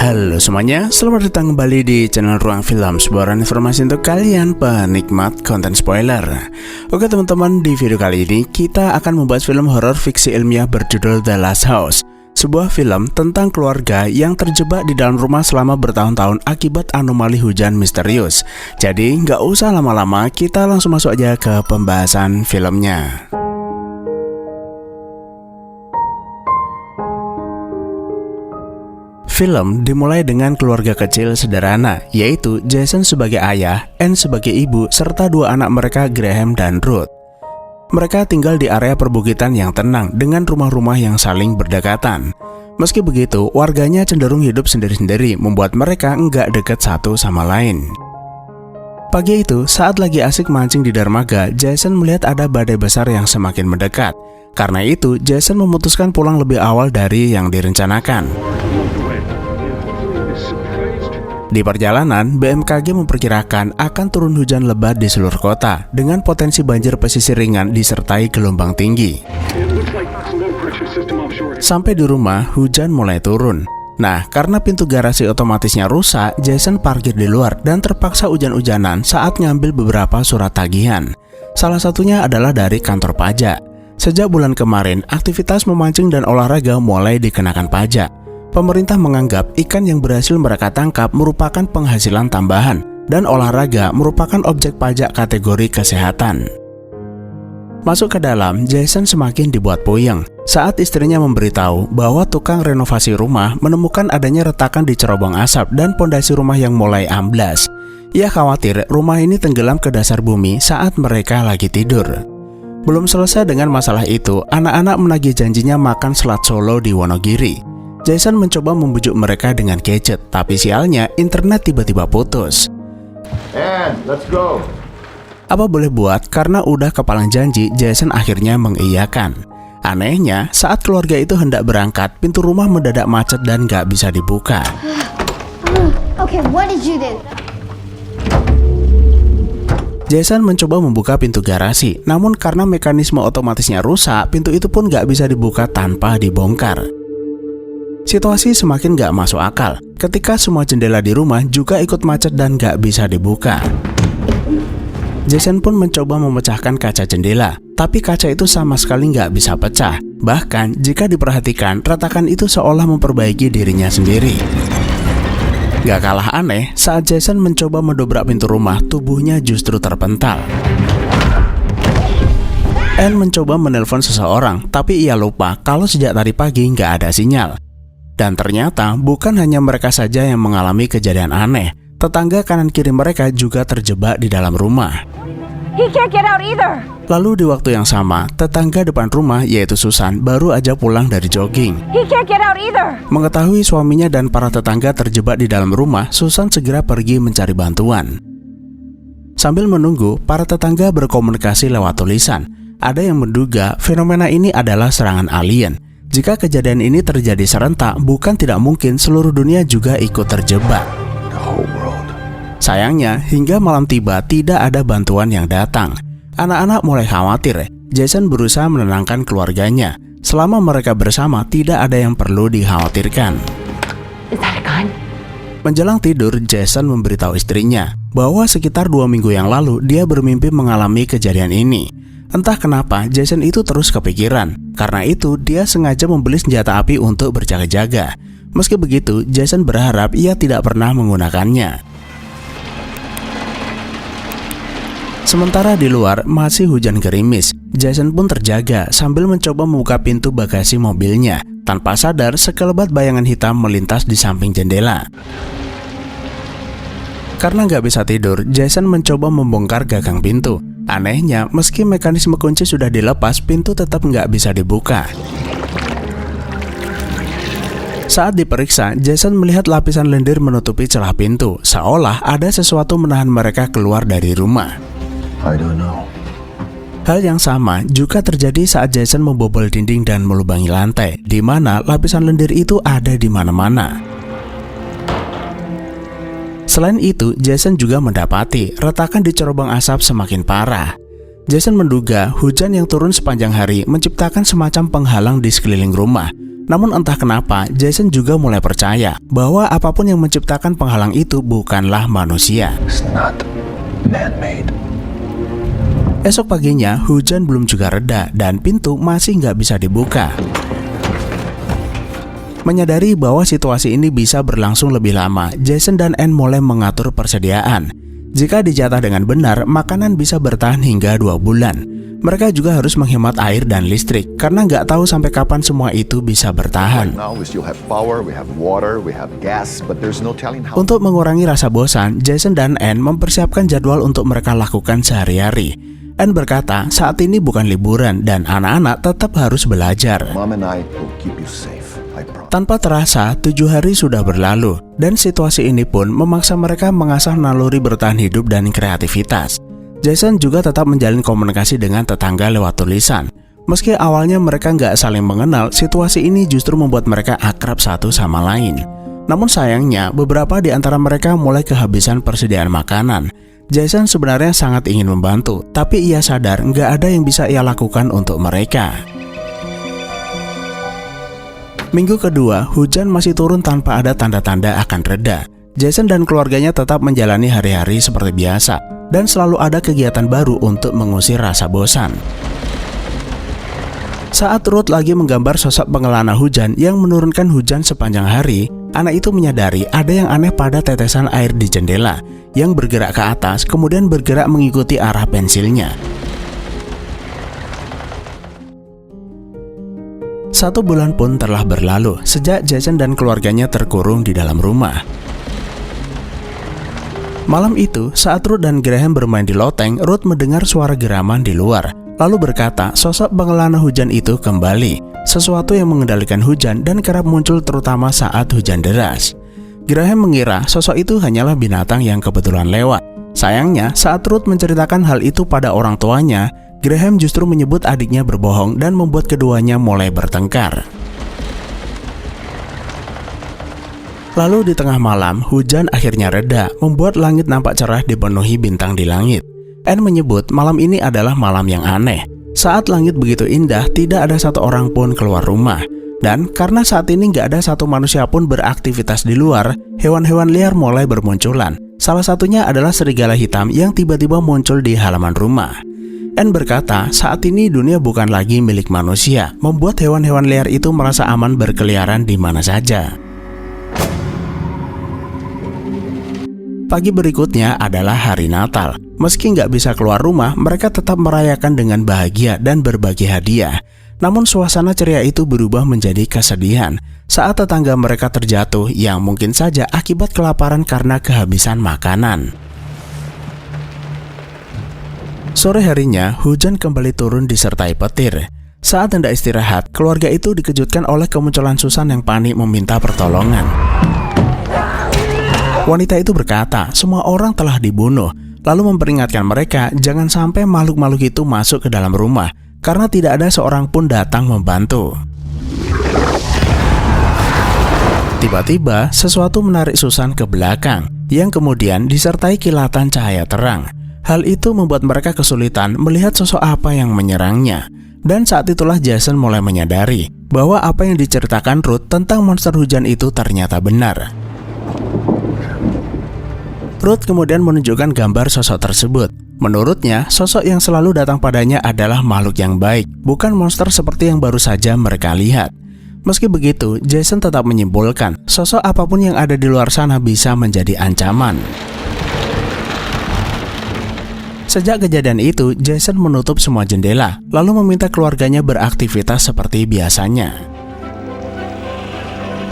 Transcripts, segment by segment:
Halo semuanya, selamat datang kembali di channel Ruang Film, sebuah informasi untuk kalian penikmat konten spoiler. Oke teman-teman, di video kali ini kita akan membahas film horor fiksi ilmiah berjudul The Last House. Sebuah film tentang keluarga yang terjebak di dalam rumah selama bertahun-tahun akibat anomali hujan misterius. Jadi nggak usah lama-lama, kita langsung masuk aja ke pembahasan filmnya. Film dimulai dengan keluarga kecil sederhana, yaitu Jason sebagai ayah, Anne sebagai ibu, serta dua anak mereka Graham dan Ruth. Mereka tinggal di area perbukitan yang tenang dengan rumah-rumah yang saling berdekatan. Meski begitu, warganya cenderung hidup sendiri-sendiri, membuat mereka nggak dekat satu sama lain. Pagi itu, saat lagi asik mancing di dermaga, Jason melihat ada badai besar yang semakin mendekat. Karena itu, Jason memutuskan pulang lebih awal dari yang direncanakan. Di perjalanan, BMKG memperkirakan akan turun hujan lebat di seluruh kota dengan potensi banjir pesisir ringan disertai gelombang tinggi. Sampai di rumah, hujan mulai turun. Nah, karena pintu garasi otomatisnya rusak, Jason parkir di luar dan terpaksa hujan-hujanan saat ngambil beberapa surat tagihan. Salah satunya adalah dari kantor pajak. Sejak bulan kemarin, aktivitas memancing dan olahraga mulai dikenakan pajak. Pemerintah menganggap ikan yang berhasil mereka tangkap merupakan penghasilan tambahan dan olahraga merupakan objek pajak kategori kesehatan. Masuk ke dalam, Jason semakin dibuat puyeng saat istrinya memberitahu bahwa tukang renovasi rumah menemukan adanya retakan di cerobong asap dan pondasi rumah yang mulai amblas. Ia khawatir rumah ini tenggelam ke dasar bumi saat mereka lagi tidur. Belum selesai dengan masalah itu, anak-anak menagih janjinya makan selat Solo di Wonogiri. Jason mencoba membujuk mereka dengan gadget, tapi sialnya internet tiba-tiba putus. Let's go. Apa boleh buat, karena udah kepalang janji, Jason akhirnya mengiyakan. Anehnya, saat keluarga itu hendak berangkat, pintu rumah mendadak macet dan gak bisa dibuka. Okay, what did you do? Jason mencoba membuka pintu garasi, namun karena mekanisme otomatisnya rusak, pintu itu pun gak bisa dibuka tanpa dibongkar. Situasi semakin gak masuk akal ketika semua jendela di rumah juga ikut macet dan gak bisa dibuka. Jason pun mencoba memecahkan kaca jendela, tapi kaca itu sama sekali gak bisa pecah. Bahkan jika diperhatikan, retakan itu seolah memperbaiki dirinya sendiri. Gak kalah aneh, saat Jason mencoba mendobrak pintu rumah, tubuhnya justru terpental. Anne mencoba menelpon seseorang, tapi ia lupa kalau sejak tadi pagi gak ada sinyal. Dan ternyata bukan hanya mereka saja yang mengalami kejadian aneh. Tetangga kanan kiri mereka juga terjebak di dalam rumah. He can't get out either. Lalu di waktu yang sama, tetangga depan rumah yaitu Susan baru aja pulang dari jogging. He can't get out either. Mengetahui suaminya dan para tetangga terjebak di dalam rumah, Susan segera pergi mencari bantuan. Sambil menunggu, para tetangga berkomunikasi lewat tulisan. Ada yang menduga fenomena ini adalah serangan alien. Jika kejadian ini terjadi serentak, bukan tidak mungkin seluruh dunia juga ikut terjebak. Sayangnya, hingga malam tiba tidak ada bantuan yang datang. Anak-anak mulai khawatir. Jason berusaha menenangkan keluarganya. Selama mereka bersama, tidak ada yang perlu dikhawatirkan. Is that a gun? Menjelang tidur, Jason memberitahu istrinya bahwa sekitar 2 minggu yang lalu dia bermimpi mengalami kejadian ini. Entah kenapa Jason itu terus kepikiran. Karena itu dia sengaja membeli senjata api untuk berjaga-jaga. Meski begitu, Jason berharap ia tidak pernah menggunakannya. Sementara di luar masih hujan gerimis, Jason pun terjaga sambil mencoba membuka pintu bagasi mobilnya. Tanpa sadar, sekelebat bayangan hitam melintas di samping jendela. Karena nggak bisa tidur, Jason mencoba membongkar gagang pintu. Anehnya, meski mekanisme kunci sudah dilepas, pintu tetap nggak bisa dibuka. Saat diperiksa, Jason melihat lapisan lendir menutupi celah pintu, seolah ada sesuatu menahan mereka keluar dari rumah. I don't know. Hal yang sama juga terjadi saat Jason membobol dinding dan melubangi lantai, di mana lapisan lendir itu ada di mana-mana. Selain itu, Jason juga mendapati retakan di cerobong asap semakin parah. Jason menduga hujan yang turun sepanjang hari menciptakan semacam penghalang di sekeliling rumah. Namun entah kenapa, Jason juga mulai percaya bahwa apapun yang menciptakan penghalang itu bukanlah manusia. It's not man-made. Esok paginya, hujan belum juga reda dan pintu masih nggak bisa dibuka. Menyadari bahwa situasi ini bisa berlangsung lebih lama, Jason dan Anne mulai mengatur persediaan. Jika dijatah dengan benar, makanan bisa bertahan hingga 2 bulan. Mereka juga harus menghemat air dan listrik, karena nggak tahu sampai kapan semua itu bisa bertahan. Now we still have power, we have water, we have gas, but there's no telling how. Untuk mengurangi rasa bosan, Jason dan Anne mempersiapkan jadwal untuk mereka lakukan sehari-hari. Anne berkata, saat ini bukan liburan dan anak-anak tetap harus belajar. Mom and I will keep you safe, I promise. Tanpa terasa, 7 hari sudah berlalu, dan situasi ini pun memaksa mereka mengasah naluri bertahan hidup dan kreativitas. Jason juga tetap menjalin komunikasi dengan tetangga lewat tulisan. Meski awalnya mereka nggak saling mengenal, situasi ini justru membuat mereka akrab satu sama lain. Namun sayangnya, beberapa di antara mereka mulai kehabisan persediaan makanan. Jason sebenarnya sangat ingin membantu, tapi ia sadar nggak ada yang bisa ia lakukan untuk mereka. Minggu kedua, hujan masih turun tanpa ada tanda-tanda akan reda. Jason dan keluarganya tetap menjalani hari-hari seperti biasa, dan selalu ada kegiatan baru untuk mengusir rasa bosan. Saat Ruth lagi menggambar sosok pengelana hujan yang menurunkan hujan sepanjang hari, anak itu menyadari ada yang aneh pada tetesan air di jendela, yang bergerak ke atas kemudian bergerak mengikuti arah pensilnya. 1 bulan pun telah berlalu sejak Jason dan keluarganya terkurung di dalam rumah. Malam itu, saat Ruth dan Graham bermain di loteng, Ruth mendengar suara geraman di luar, lalu berkata sosok pengelana hujan itu kembali, sesuatu yang mengendalikan hujan dan kerap muncul terutama saat hujan deras. Graham mengira sosok itu hanyalah binatang yang kebetulan lewat. Sayangnya, saat Ruth menceritakan hal itu pada orang tuanya, Graham justru menyebut adiknya berbohong dan membuat keduanya mulai bertengkar. Lalu di tengah malam, hujan akhirnya reda, membuat langit nampak cerah dipenuhi bintang di langit. Anne menyebut malam ini adalah malam yang aneh. Saat langit begitu indah, tidak ada satu orang pun keluar rumah. Dan karena saat ini nggak ada satu manusia pun beraktivitas di luar, hewan-hewan liar mulai bermunculan. Salah satunya adalah serigala hitam yang tiba-tiba muncul di halaman rumah. Anne berkata, saat ini dunia bukan lagi milik manusia, membuat hewan-hewan liar itu merasa aman berkeliaran di mana saja. Pagi berikutnya adalah hari Natal. Meski nggak bisa keluar rumah, mereka tetap merayakan dengan bahagia dan berbagi hadiah. Namun suasana ceria itu berubah menjadi kesedihan saat tetangga mereka terjatuh yang mungkin saja akibat kelaparan karena kehabisan makanan. Sore harinya, hujan kembali turun disertai petir. Saat hendak istirahat, keluarga itu dikejutkan oleh kemunculan Susan yang panik meminta pertolongan. Wanita itu berkata, semua orang telah dibunuh, lalu memperingatkan mereka jangan sampai makhluk-makhluk itu masuk ke dalam rumah, karena tidak ada seorang pun datang membantu. Tiba-tiba, sesuatu menarik Susan ke belakang, yang kemudian disertai kilatan cahaya terang. Hal itu membuat mereka kesulitan melihat sosok apa yang menyerangnya. Dan saat itulah Jason mulai menyadari bahwa apa yang diceritakan Ruth tentang monster hujan itu ternyata benar. Ruth kemudian menunjukkan gambar sosok tersebut. Menurutnya, sosok yang selalu datang padanya adalah makhluk yang baik, bukan monster seperti yang baru saja mereka lihat. Meski begitu, Jason tetap menyimpulkan, sosok apapun yang ada di luar sana bisa menjadi ancaman. Sejak kejadian itu, Jason menutup semua jendela, lalu meminta keluarganya beraktivitas seperti biasanya.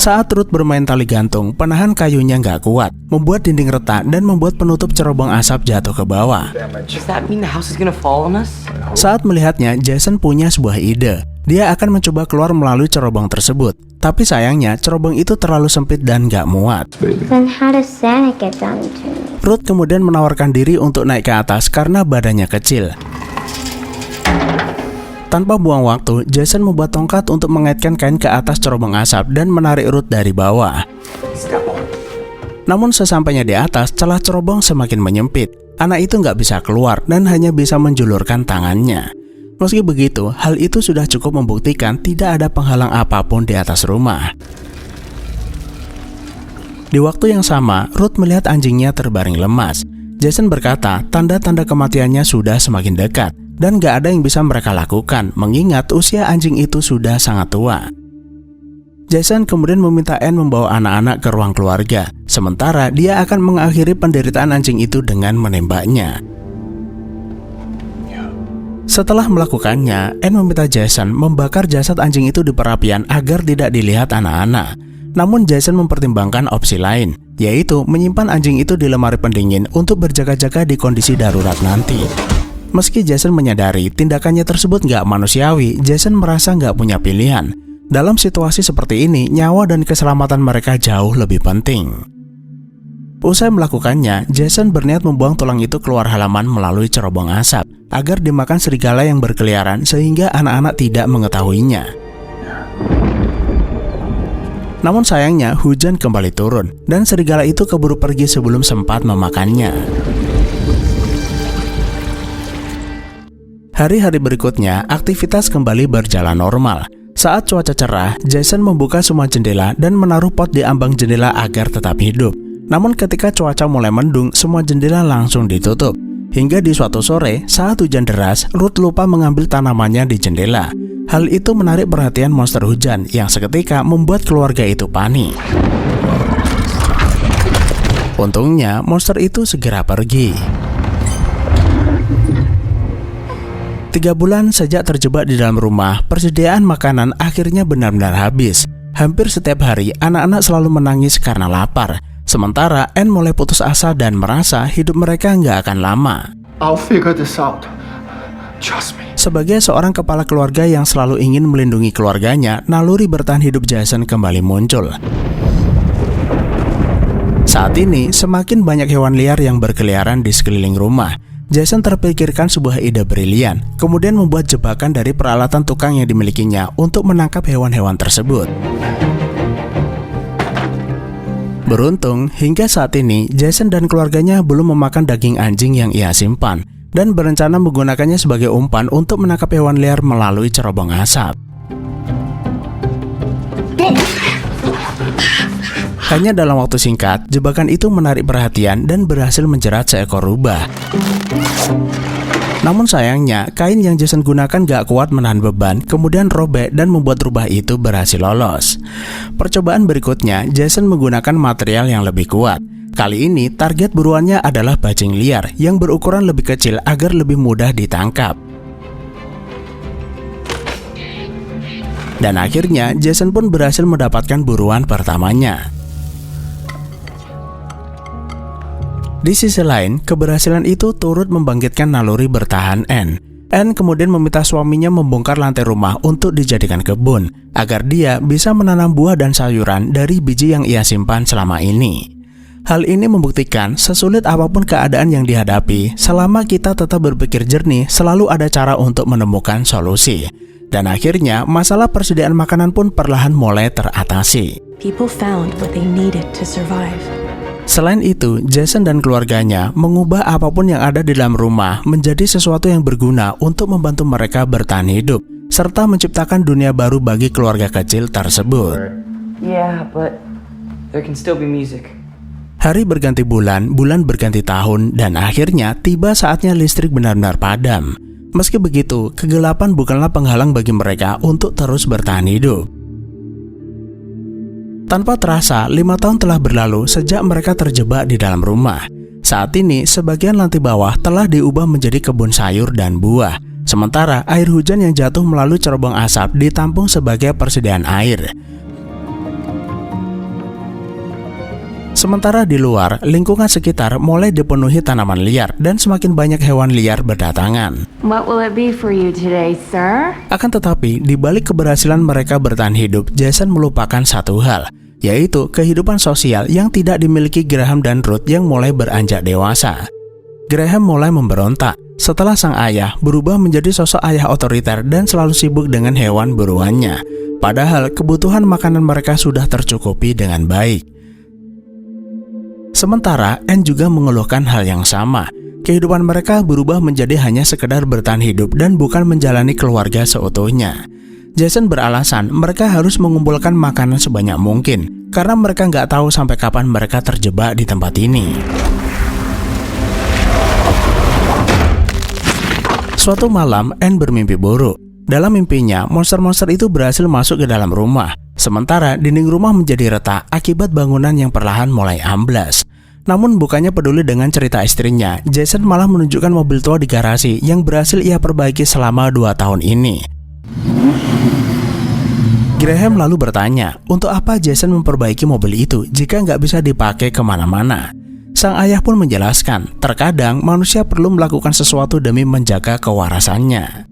Saat Ruth bermain tali gantung, penahan kayunya nggak kuat, membuat dinding retak dan membuat penutup cerobong asap jatuh ke bawah. Does that mean the house is gonna fall on us? Saat melihatnya, Jason punya sebuah ide. Dia akan mencoba keluar melalui cerobong tersebut. Tapi sayangnya, cerobong itu terlalu sempit dan nggak muat. Then how does Santa get down to me? Ruth kemudian menawarkan diri untuk naik ke atas karena badannya kecil. Tanpa buang waktu, Jason membuat tongkat untuk mengaitkan kain ke atas cerobong asap dan menarik Ruth dari bawah. Namun sesampainya di atas, celah cerobong semakin menyempit. Anak itu nggak bisa keluar dan hanya bisa menjulurkan tangannya. Meski begitu, hal itu sudah cukup membuktikan tidak ada penghalang apapun di atas rumah. Di waktu yang sama, Ruth melihat anjingnya terbaring lemas. Jason berkata tanda-tanda kematiannya sudah semakin dekat dan gak ada yang bisa mereka lakukan mengingat usia anjing itu sudah sangat tua. Jason kemudian meminta Anne membawa anak-anak ke ruang keluarga, sementara dia akan mengakhiri penderitaan anjing itu dengan menembaknya. Setelah melakukannya, Anne meminta Jason membakar jasad anjing itu di perapian agar tidak dilihat anak-anak. Namun Jason mempertimbangkan opsi lain, yaitu menyimpan anjing itu di lemari pendingin untuk berjaga-jaga di kondisi darurat nanti. Meski Jason menyadari tindakannya tersebut nggak manusiawi, Jason merasa nggak punya pilihan. Dalam situasi seperti ini, nyawa dan keselamatan mereka jauh lebih penting. Usai melakukannya, Jason berniat membuang tulang itu keluar halaman melalui cerobong asap agar dimakan serigala yang berkeliaran sehingga anak-anak tidak mengetahuinya. Namun sayangnya hujan kembali turun dan serigala itu keburu pergi sebelum sempat memakannya. Hari-hari berikutnya, aktivitas kembali berjalan normal. Saat cuaca cerah, Jason membuka semua jendela dan menaruh pot di ambang jendela agar tetap hidup. Namun ketika cuaca mulai mendung, semua jendela langsung ditutup. Hingga di suatu sore, saat hujan deras, Ruth lupa mengambil tanamannya di jendela. Hal itu menarik perhatian monster hujan yang seketika membuat keluarga itu panik. Untungnya, monster itu segera pergi. 3 bulan sejak terjebak di dalam rumah, persediaan makanan akhirnya benar-benar habis. Hampir setiap hari, anak-anak selalu menangis karena lapar. Sementara Anne mulai putus asa dan merasa hidup mereka nggak akan lama. I'll figure this out. Trust me. Sebagai seorang kepala keluarga yang selalu ingin melindungi keluarganya, naluri bertahan hidup Jason kembali muncul. Saat ini, semakin banyak hewan liar yang berkeliaran di sekeliling rumah. Jason terpikirkan sebuah ide brilian, kemudian membuat jebakan dari peralatan tukang yang dimilikinya untuk menangkap hewan-hewan tersebut. Beruntung, hingga saat ini Jason dan keluarganya belum memakan daging anjing yang ia simpan dan berencana menggunakannya sebagai umpan untuk menangkap hewan liar melalui cerobong asap. Hanya dalam waktu singkat, jebakan itu menarik perhatian dan berhasil menjerat seekor rubah. Namun sayangnya, kain yang Jason gunakan gak kuat menahan beban, kemudian robek dan membuat rubah itu berhasil lolos. Percobaan berikutnya, Jason menggunakan material yang lebih kuat. Kali ini, target buruannya adalah bajing liar yang berukuran lebih kecil agar lebih mudah ditangkap. Dan akhirnya, Jason pun berhasil mendapatkan buruan pertamanya. Di sisi lain, keberhasilan itu turut membangkitkan naluri bertahan Anne. Anne kemudian meminta suaminya membongkar lantai rumah untuk dijadikan kebun, agar dia bisa menanam buah dan sayuran dari biji yang ia simpan selama ini. Hal ini membuktikan sesulit apapun keadaan yang dihadapi, selama kita tetap berpikir jernih, selalu ada cara untuk menemukan solusi. Dan akhirnya, masalah persediaan makanan pun perlahan mulai teratasi. People found what they needed to survive. Selain itu, Jason dan keluarganya mengubah apapun yang ada di dalam rumah menjadi sesuatu yang berguna untuk membantu mereka bertahan hidup, serta menciptakan dunia baru bagi keluarga kecil tersebut. Yeah, but there can still be music. Hari berganti bulan, bulan berganti tahun, dan akhirnya tiba saatnya listrik benar-benar padam. Meski begitu, kegelapan bukanlah penghalang bagi mereka untuk terus bertahan hidup. Tanpa terasa, 5 tahun telah berlalu sejak mereka terjebak di dalam rumah. Saat ini, sebagian lantai bawah telah diubah menjadi kebun sayur dan buah. Sementara, air hujan yang jatuh melalui cerobong asap ditampung sebagai persediaan air. Sementara di luar, lingkungan sekitar mulai dipenuhi tanaman liar dan semakin banyak hewan liar berdatangan. What will it be for you today, sir? Akan tetapi, di balik keberhasilan mereka bertahan hidup, Jason melupakan satu hal, yaitu kehidupan sosial yang tidak dimiliki Graham dan Ruth yang mulai beranjak dewasa. Graham mulai memberontak setelah sang ayah berubah menjadi sosok ayah otoriter dan selalu sibuk dengan hewan buruannya. Padahal kebutuhan makanan mereka sudah tercukupi dengan baik. Sementara Anne juga mengeluhkan hal yang sama. Kehidupan mereka berubah menjadi hanya sekedar bertahan hidup dan bukan menjalani keluarga seutuhnya. Jason beralasan mereka harus mengumpulkan makanan sebanyak mungkin karena mereka nggak tahu sampai kapan mereka terjebak di tempat ini. Suatu malam, Anne bermimpi buruk. Dalam mimpinya, monster-monster itu berhasil masuk ke dalam rumah. Sementara dinding rumah menjadi retak akibat bangunan yang perlahan mulai amblas. Namun bukannya peduli dengan cerita istrinya, Jason malah menunjukkan mobil tua di garasi yang berhasil ia perbaiki selama 2 tahun ini. Graham lalu bertanya, untuk apa Jason memperbaiki mobil itu jika nggak bisa dipakai kemana-mana? Sang ayah pun menjelaskan, terkadang manusia perlu melakukan sesuatu demi menjaga kewarasannya.